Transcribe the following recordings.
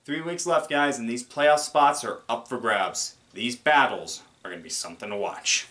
3 weeks left, guys, and these playoff spots are up for grabs. These battles are going to be something to watch.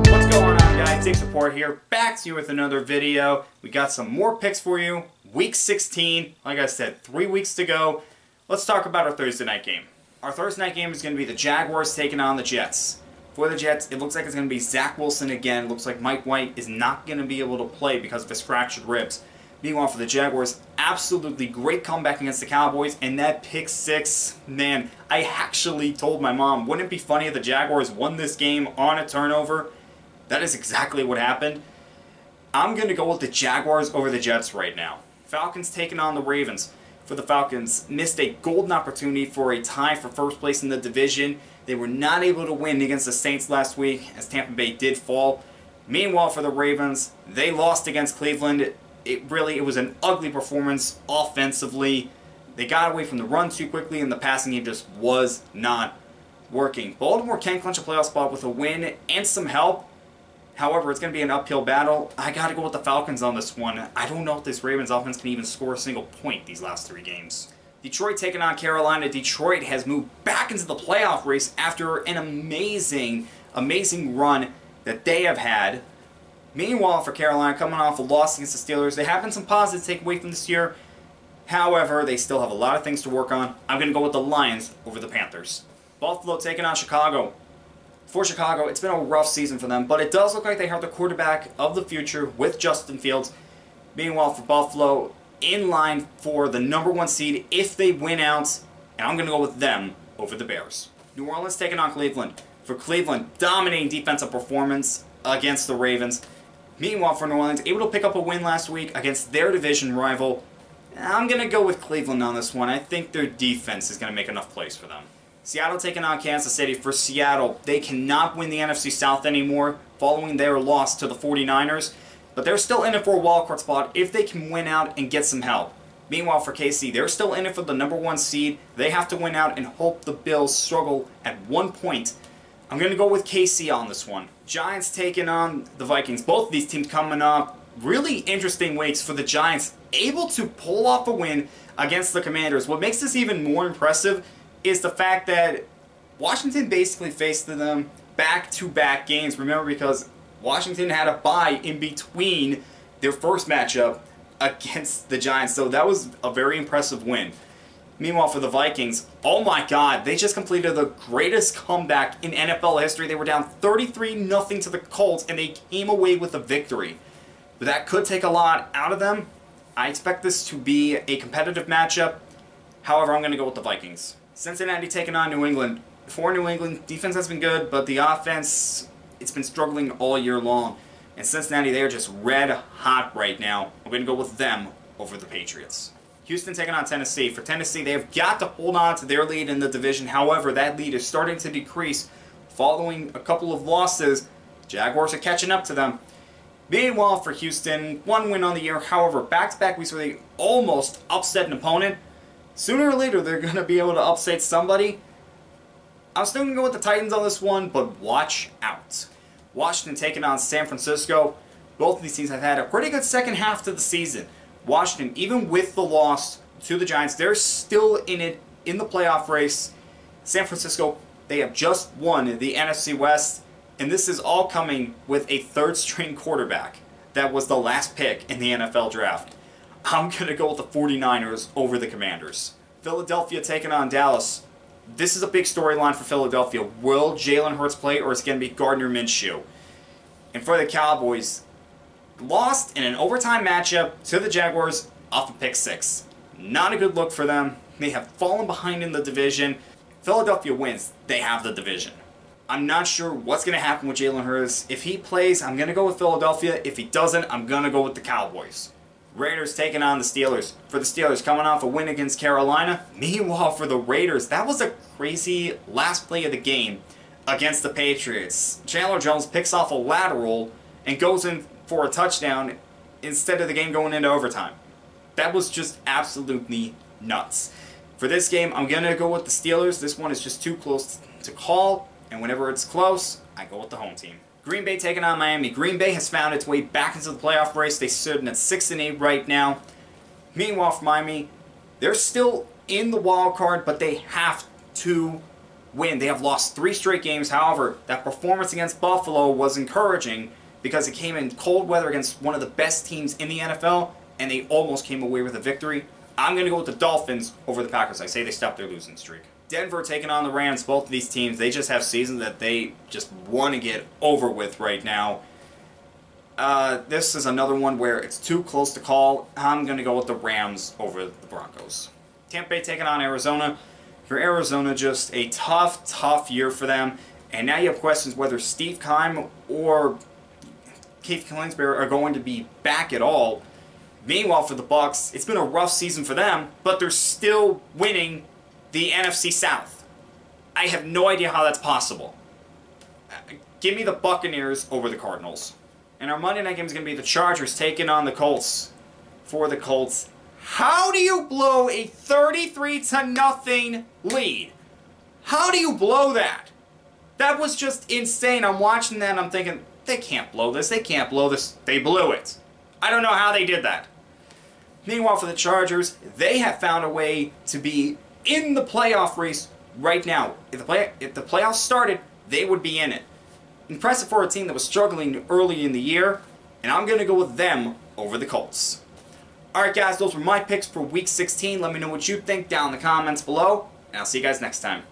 What's going on, guys? Dick's Report here, back to you with another video. We got some more picks for you. Week 16, like I said, 3 weeks to go. Let's talk about our Thursday night game. Our Thursday night game is going to be the Jaguars taking on the Jets. For the Jets, it looks like it's going to be Zach Wilson again. Looks like Mike White is not going to be able to play because of his fractured ribs. Meanwhile, for the Jaguars, absolutely great comeback against the Cowboys. And that pick six, man, I actually told my mom, wouldn't it be funny if the Jaguars won this game on a turnover? That is exactly what happened. I'm going to go with the Jaguars over the Jets right now. Falcons taking on the Ravens. For the Falcons, missed a golden opportunity for a tie for first place in the division. They were not able to win against the Saints last week as Tampa Bay did fall. Meanwhile, for the Ravens, they lost against Cleveland. It was an ugly performance offensively. They got away from the run too quickly and the passing game just was not working. Baltimore can clinch a playoff spot with a win and some help. However, it's going to be an uphill battle. I got to go with the Falcons on this one. I don't know if this Ravens offense can even score a single point these last 3 games. Detroit taking on Carolina. Detroit has moved back into the playoff race after an amazing run that they have had. Meanwhile, for Carolina, coming off a loss against the Steelers, they have been some positives to take away from this year. However, they still have a lot of things to work on. I'm going to go with the Lions over the Panthers. Buffalo taking on Chicago. For Chicago, it's been a rough season for them, but it does look like they have the quarterback of the future with Justin Fields. Meanwhile, for Buffalo, in line for the #1 seed if they win out, and I'm going to go with them over the Bears. New Orleans taking on Cleveland. For Cleveland, dominating defensive performance against the Ravens. Meanwhile, for New Orleans, able to pick up a win last week against their division rival. I'm going to go with Cleveland on this one. I think their defense is going to make enough plays for them. Seattle taking on Kansas City. For Seattle, they cannot win the NFC South anymore following their loss to the 49ers. But they're still in it for a wildcard spot if they can win out and get some help. Meanwhile, for KC, they're still in it for the #1 seed. They have to win out and hope the Bills struggle at one point. I'm going to go with KC on this one. Giants taking on the Vikings. Both of these teams coming up. Really interesting weeks for the Giants. Able to pull off a win against the Commanders. What makes this even more impressive is the fact that Washington basically faced them back-to-back games. Remember, because Washington had a bye in between their first matchup against the Giants. So that was a very impressive win. Meanwhile, for the Vikings, oh my God, they just completed the greatest comeback in NFL history. They were down 33-0 to the Colts, and they came away with a victory. But that could take a lot out of them. I expect this to be a competitive matchup. However, I'm going to go with the Vikings. Cincinnati taking on New England. For New England, defense has been good, but the offense, it's been struggling all year long. And Cincinnati, they are just red hot right now. I'm going to go with them over the Patriots. Houston taking on Tennessee. For Tennessee, they have got to hold on to their lead in the division. However, that lead is starting to decrease following a couple of losses. Jaguars are catching up to them. Meanwhile, for Houston, 1 win on the year. However, back-to-back weeks where they almost upset an opponent. Sooner or later, they're going to be able to upset somebody. I'm still going to go with the Titans on this one, but watch out. Washington taking on San Francisco. Both of these teams have had a pretty good second half to the season. Washington, even with the loss to the Giants, they're still in it in the playoff race. San Francisco, they have just won the NFC West, and this is all coming with a third-string quarterback that was the last pick in the NFL draft. I'm going to go with the 49ers over the Commanders. Philadelphia taking on Dallas. This is a big storyline for Philadelphia. Will Jalen Hurts play, or is it going to be Gardner Minshew? And for the Cowboys, lost in an overtime matchup to the Jaguars off a pick six. Not a good look for them. They have fallen behind in the division. Philadelphia wins. They have the division. I'm not sure what's going to happen with Jalen Hurts. If he plays, I'm going to go with Philadelphia. If he doesn't, I'm going to go with the Cowboys. Raiders taking on the Steelers. For the Steelers, coming off a win against Carolina. Meanwhile, for the Raiders, that was a crazy last play of the game against the Patriots. Chandler Jones picks off a lateral and goes in for a touchdown instead of the game going into overtime. That was just absolutely nuts. For this game, I'm going to go with the Steelers. This one is just too close to call, and whenever it's close, I go with the home team. Green Bay taking on Miami. Green Bay has found its way back into the playoff race. They stood at 6-8 right now. Meanwhile, for Miami, they're still in the wild card, but they have to win. They have lost 3 straight games. However, that performance against Buffalo was encouraging because it came in cold weather against one of the best teams in the NFL, and they almost came away with a victory. I'm going to go with the Dolphins over the Packers. I say they stopped their losing streak. Denver taking on the Rams. Both of these teams, they just have seasons that they just want to get over with right now. This is another one where it's too close to call. I'm going to go with the Rams over the Broncos. Tampa Bay taking on Arizona. For Arizona, just a tough year for them. And now you have questions whether Steve Keim or Keith Kingsbury are going to be back at all. Meanwhile, for the Bucs, it's been a rough season for them, but they're still winning the NFC South. I have no idea how that's possible. Give me the Buccaneers over the Cardinals. And our Monday night game is going to be the Chargers taking on the Colts. For the Colts, how do you blow a 33-0 lead? How do you blow that? That was just insane. I'm watching that and I'm thinking, they can't blow this. They can't blow this. They blew it. I don't know how they did that. Meanwhile, for the Chargers, they have found a way to be in the playoff race right now. If the playoffs started, they would be in it. Impressive for a team that was struggling early in the year, and I'm going to go with them over the Colts. Alright guys, those were my picks for Week 16. Let me know what you think down in the comments below, and I'll see you guys next time.